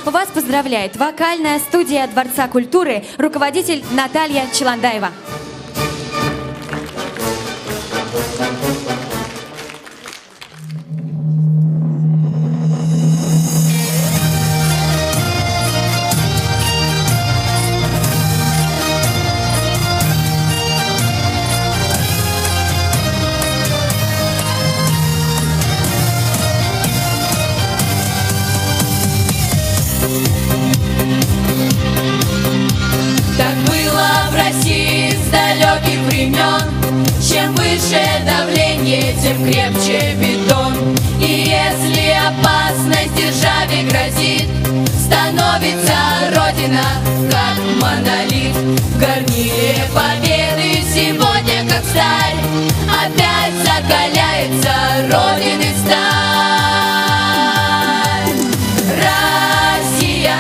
Вас поздравляет вокальная студия Дворца культуры, руководитель Наталья Челандаева. Так было в России с далеких времен. Чем выше давление, тем крепче бетон. И если опасность державе грозит, становится Родина как монолит. В горниле победы сегодня как сталь опять закаляется Родины сталь. Россия,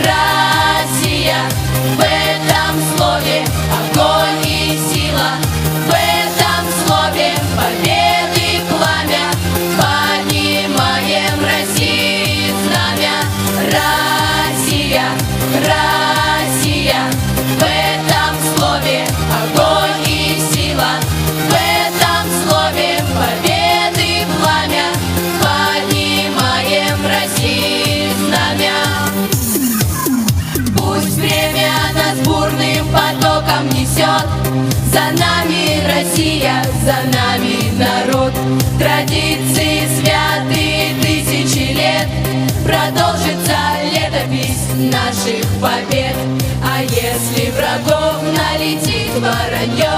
Россия, в этом слове огонь и сила, в этом слове победы пламя. Поднимаем России знамя. Россия, Россия, в этом слове огонь и сила, в этом слове победы пламя. Поднимаем России знамя. Пусть время нас бурным потоком несет, за нами Россия, за нами народ. Традиции святые тысячи лет, продолжится летопись наших побед. А если врагов налетит воронье,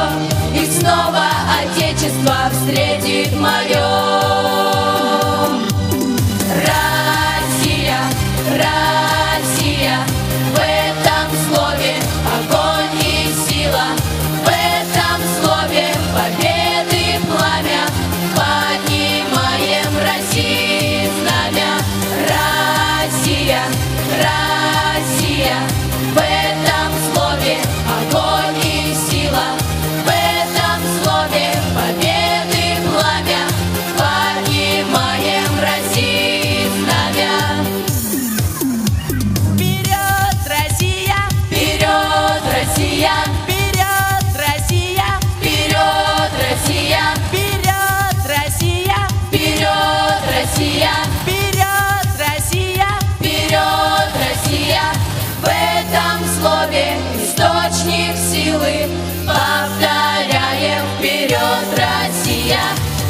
их снова Отечество встретит мое. Россия, Россия, в этом слове огонь и сила, в этом слове победы пламя. Поднимаем России знамя. Россия, Россия, в этом слове огонь и сила, в этом слове победы пламя. Поднимаем России знамя. Вперед, Россия! Вперед, Россия! Вперед, Россия! Вперед, Россия! Вперед, Россия! Вперед, Россия! Вперед, Россия! Вперед, Россия! В этом слове источник силы. Повторяем: вперед, Россия!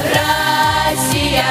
Россия!